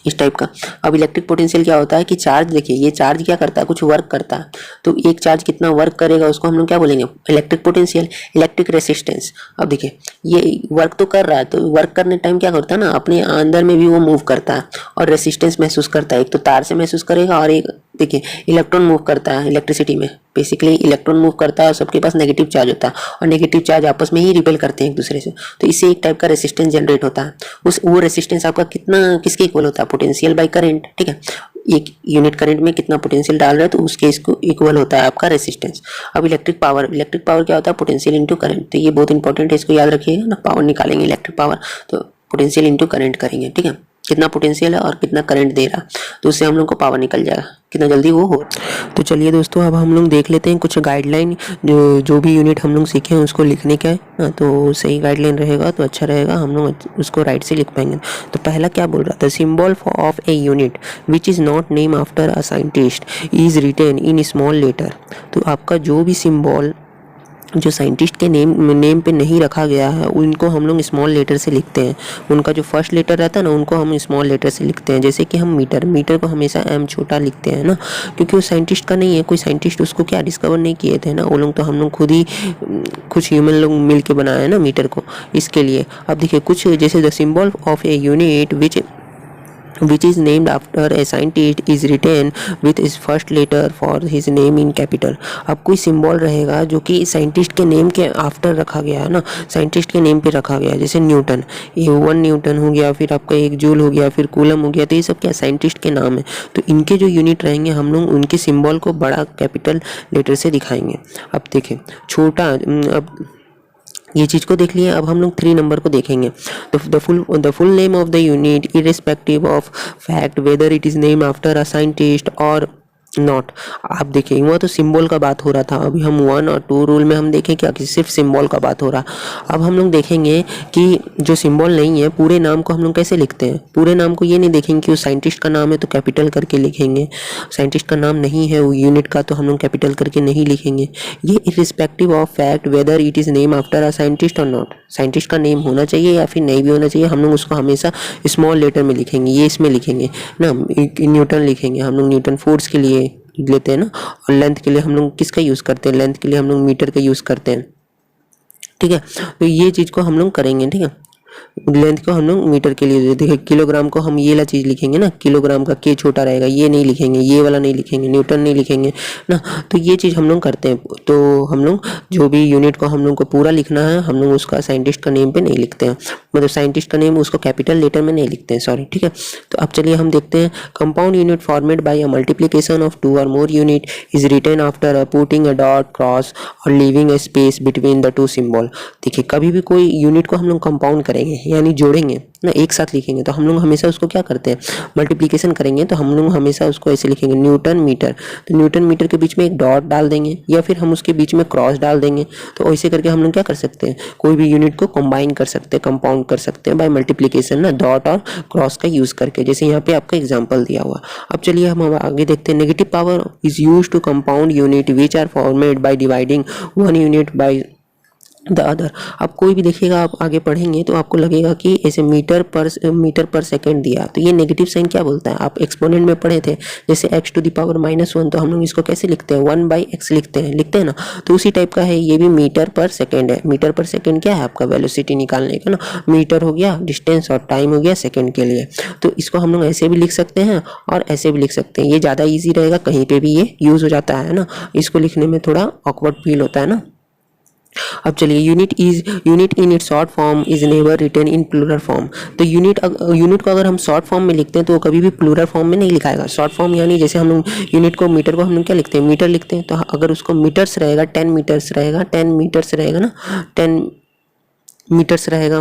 इस टाइप का। अब इलेक्ट्रिक पोटेंशियल क्या होता है कि चार्ज, देखिए ये चार्ज क्या करता है, कुछ वर्क करता है, तो एक चार्ज कितना वर्क करेगा उसको हम लोग क्या बोलेंगे, इलेक्ट्रिक पोटेंशियल। इलेक्ट्रिक रेसिस्टेंस, अब देखिए ये वर्क तो कर रहा है, तो वर्क करने टाइम क्या करता है ना, अपने अंदर में भी वो मूव करता है और रेसिस्टेंस महसूस करता है। एक तो तार से महसूस करेगा और एक देखिए इलेक्ट्रॉन मूव करता है इलेक्ट्रिसिटी में, बेसिकली इलेक्ट्रॉन मूव करता है और सबके पास नेगेटिव चार्ज होता है और नेगेटिव चार्ज आपस में ही रिपेल करते हैं एक दूसरे से, तो इससे एक टाइप का रेसिस्टेंस जनरेट होता है। वो रेसिस्टेंस आपका कितना किसके इक्वल होता है, पोटेंशियल बाय करंट, ठीक है। एक यूनिट करंट में कितना पोटेंशियल डाल रहा है तो उसके इसको इक्वल होता है आपका रेसिस्टेंस। अब इलेक्ट्रिक पावर क्या होता है, पोटेंशियल इंटू करंट, तो ये बहुत इंपॉर्टेंट है, इसको याद रखिएगा ना। पावर निकालेंगे इलेक्ट्रिक पावर तो पोटेंशियल इंटू करंट करेंगे, ठीक है, कितना पोटेंशियल है और कितना करंट दे रहा, तो उससे हम लोग को पावर निकल जाएगा, कितना जल्दी वो हो। तो चलिए दोस्तों अब हम लोग देख लेते हैं कुछ गाइडलाइन, जो भी यूनिट हम लोग सीखे हैं उसको लिखने का है ना, तो सही गाइडलाइन रहेगा तो अच्छा रहेगा, हम लोग उसको राइट से लिख पाएंगे। तो पहला क्या बोल रहा था, symbol of a unit which is not name after a scientist is written in small letter. तो आपका जो भी सिंबल जो साइंटिस्ट के नेम पे नहीं रखा गया है उनको हम लोग स्मॉल लेटर से लिखते हैं। उनका जो फर्स्ट लेटर रहता है ना उनको हम स्मॉल लेटर से लिखते हैं। जैसे कि हम मीटर को हमेशा एम छोटा लिखते हैं ना, क्योंकि वो साइंटिस्ट का नहीं है, कोई साइंटिस्ट उसको क्या डिस्कवर नहीं किए थे ना, वो लोग तो हम लोग खुद ही कुछ ह्यूमन लोग मिल के बनाए हैं ना मीटर को, इसके लिए। अब देखिए कुछ जैसे the symbol of a unit which which is named after a scientist is written with his first letter for his name in capital। अब कोई सिंबल रहेगा जो कि साइंटिस्ट के नेम के आफ्टर रखा गया है ना, साइंटिस्ट के नेम पे रखा गया है, जैसे न्यूटन, ये 1 न्यूटन हो गया, फिर आपका 1 जूल हो गया, फिर कूलम हो गया, तो ये सब क्या साइंटिस्ट के नाम है। तो इनके जो यूनिट रहेंगे हम लोग उनके सिंबल को बड़ा कैपिटल लेटर से दिखाएंगे। अब देखें छोटा, अब ये चीज़ को देख लिए। अब हम लोग 3 नंबर को देखेंगे। The full name of the unit irrespective of fact whether it is name after a scientist और नॉट। आप देखिए वहाँ तो सिंबल का बात हो रहा था, अभी हम 1 और 2 रूल में हम देखें क्या कि सिर्फ सिंबल का बात हो रहा। अब हम लोग देखेंगे कि जो सिंबल नहीं है पूरे नाम को हम लोग कैसे लिखते हैं। पूरे नाम को ये नहीं देखेंगे कि वो साइंटिस्ट का नाम है तो कैपिटल करके लिखेंगे, साइंटिस्ट का नाम नहीं है वो यूनिट का तो हम लोग कैपिटल करके नहीं लिखेंगे। ये irrespective of fact whether it is name after a scientist और नॉट, साइंटिस्ट का नेम होना चाहिए या फिर नहीं भी होना चाहिए, हम लोग उसको हमेशा स्मॉल लेटर में लिखेंगे। ये इसमें लिखेंगे ना, न्यूटन लिखेंगे हम लोग, न्यूटन फोर्स के लिए लेते हैं ना, और लेंथ के लिए हम लोग किसका यूज़ करते हैं, लेंथ के लिए हम लोग मीटर का यूज़ करते हैं। ठीक है, तो ये चीज़ को हम लोग करेंगे। ठीक है, लेंथ को हम लोग मीटर के लिए देखिए, किलोग्राम को हम ये वाला चीज़ लिखेंगे ना, किलोग्राम का के छोटा रहेगा, ये नहीं लिखेंगे, ये वाला नहीं लिखेंगे, न्यूटन नहीं लिखेंगे ना। तो ये चीज़ हम लोग करते हैं। तो हम लोग जो भी यूनिट को हम लोग को पूरा लिखना है हम लोग उसका साइंटिस्ट का नेम पे नहीं लिखते हैं, मतलब साइंटिस्ट का नेम उसको कैपिटल लेटर में नहीं लिखते हैं, सॉरी। ठीक है, तो अब चलिए हम देखते हैं। Compound unit formed by a multiplication of 2 or more unit is written after putting a dot cross or leaving a space between the 2 symbol. देखिए कभी भी कोई यूनिट को हम लोग कंपाउंड करेंगे यानी जोड़ेंगे ना, एक साथ लिखेंगे तो हम लोग हमेशा उसको क्या करते हैं, मल्टीप्लिकेशन करेंगे तो हम लोग हमेशा उसको ऐसे लिखेंगे न्यूटन मीटर, तो न्यूटन मीटर के बीच में एक डॉट डाल देंगे या फिर हम उसके बीच में क्रॉस डाल देंगे। तो ऐसे करके हम लोग क्या कर सकते हैं, कोई भी यूनिट को कंबाइन कर सकते हैं, कंपाउंड कर सकते हैं बाय मल्टीप्लिकेशन ना, डॉट और क्रॉस का यूज करके, जैसे यहाँ पे आपका एग्जाम्पल दिया हुआ। अब चलिए हम आगे देखते हैं। Negative power is use to compound unit which are formed by dividing 1 unit by the other. अब कोई भी देखिएगा, आप आगे पढ़ेंगे तो आपको लगेगा कि ऐसे मीटर पर सेकंड दिया, तो ये नेगेटिव साइन क्या बोलता है, आप एक्सपोनेंट में पढ़े थे, जैसे x टू द पावर -1, तो हम लोग इसको कैसे लिखते हैं, 1/x लिखते हैं ना। तो उसी टाइप का है, ये भी मीटर पर सेकंड है। मीटर पर सेकंड क्या है, आपका वेलोसिटी निकालने का ना, मीटर हो गया डिस्टेंस और टाइम हो गया सेकंड के लिए। तो इसको हम लोग ऐसे भी लिख सकते हैं और ऐसे भी लिख सकते हैं, ये ज़्यादा ईजी रहेगा, कहीं पर भी ये यूज़ हो जाता है ना, इसको लिखने में थोड़ा ऑकवर्ड फील होता है ना। अब चलिए unit in its short form is never written in plural form. तो यूनिट को अगर हम शॉर्ट फॉर्म में लिखते हैं तो वो कभी भी प्लूरल फॉर्म में नहीं लिखाएगा। शॉर्ट फॉर्म यानी जैसे हम लोग यूनिट को, मीटर को हम लोग क्या लिखते हैं, मीटर लिखते हैं, तो अगर उसको मीटर्स रहेगा 10 मीटर्स रहेगा, 10 मीटर्स रहेगा ना, 10 मीटर्स रहेगा,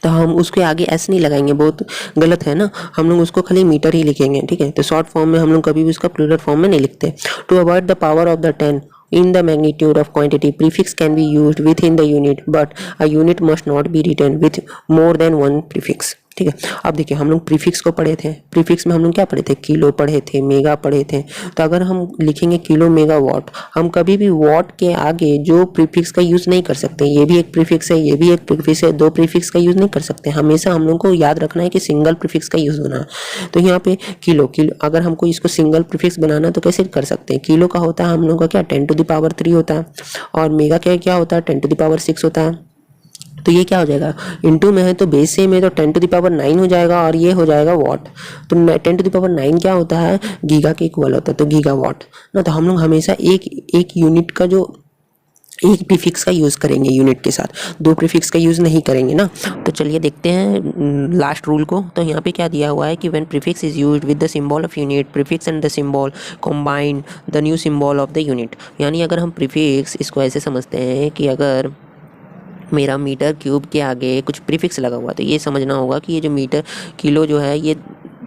तो हम उसके आगे एस नहीं लगाएंगे, बहुत गलत है ना, हम लोग उसको खाली मीटर ही लिखेंगे। ठीक है, तो शॉर्ट फॉर्म में हम लोग कभी भी उसका प्लूरल फॉर्म में नहीं लिखते। To avoid the power of the 10 in the magnitude of quantity, prefix can be used within the unit but a unit must not be written with more than one prefix। ठीक है, अब देखिए हम लोग prefix को पढ़े थे, prefix में हम लोग क्या पढ़े थे, किलो पढ़े थे, मेगा पढ़े थे। तो अगर हम लिखेंगे किलो मेगा वाट, हम कभी भी वाट के आगे जो प्रीफिक्स का यूज़ नहीं कर सकते, ये भी एक प्रीफिक्स है, ये भी एक प्रीफिक्स है, 2 प्रीफिक्स का यूज़ नहीं कर सकते। हमेशा हम लोग को याद रखना है कि सिंगल प्रीफिक्स का यूज़ होना है। तो यहाँ पे किलो अगर हमको इसको सिंगल प्रीफिक्स बनाना तो कैसे कर सकते हैं, किलो का होता है हम लोग का क्या 10 टू द पावर 3 होता है, और मेगा क्या होता है 10 टू द पावर 6 होता है। तो ये क्या हो जाएगा, इनटू में है तो बेस सेम है तो 10 टू द पावर 9 हो जाएगा, और ये हो जाएगा वाट। तो 10 टू द पावर 9 क्या होता है, गीगा के इक्वल होता है, तो गीगा वाट ना। तो हम लोग हमेशा एक यूनिट का जो एक प्रीफिक्स का यूज़ करेंगे यूनिट के साथ, 2 प्रीफिक्स का यूज़ नहीं करेंगे ना। तो चलिए देखते हैं लास्ट रूल को। तो यहाँ पे क्या दिया हुआ है कि when prefix is used with the symbol of unit, prefix and the symbol combine the new symbol of the unit. यानी अगर हम प्रीफिक्स इसको ऐसे समझते हैं कि अगर मेरा मीटर क्यूब के आगे कुछ प्रीफिक्स लगा हुआ, तो ये समझना होगा कि ये जो मीटर किलो जो है ये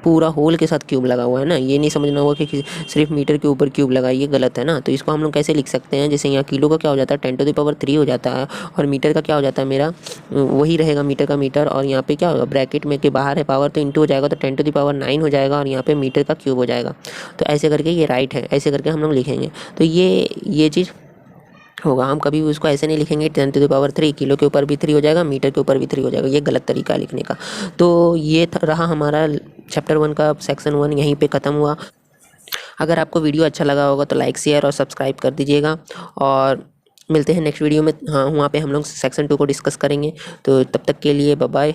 पूरा होल के साथ क्यूब लगा हुआ है ना, ये नहीं समझना होगा कि सिर्फ मीटर के ऊपर क्यूब लगा, ये गलत है ना। तो इसको हम लोग कैसे लिख सकते हैं, जैसे यहाँ किलो का क्या हो जाता है 10 टू द पावर 3 हो जाता है, और मीटर का क्या हो जाता है मेरा वही रहेगा मीटर का मीटर, और यहाँ पे क्या होगा ब्रैकेट में के बाहर है पावर तो इंटू हो जाएगा, तो 10 टू द पावर 9 हो जाएगा, और यहाँ पे मीटर का क्यूब हो जाएगा। तो ऐसे करके ये राइट है, ऐसे करके हम लोग लिखेंगे। तो ये चीज़ होगा, हम कभी भी उसको ऐसे नहीं लिखेंगे 10 टू द पावर 3, किलो के ऊपर भी 3 हो जाएगा, मीटर के ऊपर भी 3 हो जाएगा, ये गलत तरीका है लिखने का। तो ये रहा हमारा चैप्टर 1 का सेक्शन 1, यहीं पे ख़त्म हुआ। अगर आपको वीडियो अच्छा लगा होगा तो लाइक शेयर और सब्सक्राइब कर दीजिएगा, और मिलते हैं नेक्स्ट वीडियो में। हाँ, वहाँ पे हम लोग सेक्शन 2 को डिस्कस करेंगे। तो तब तक के लिए बाय बाय।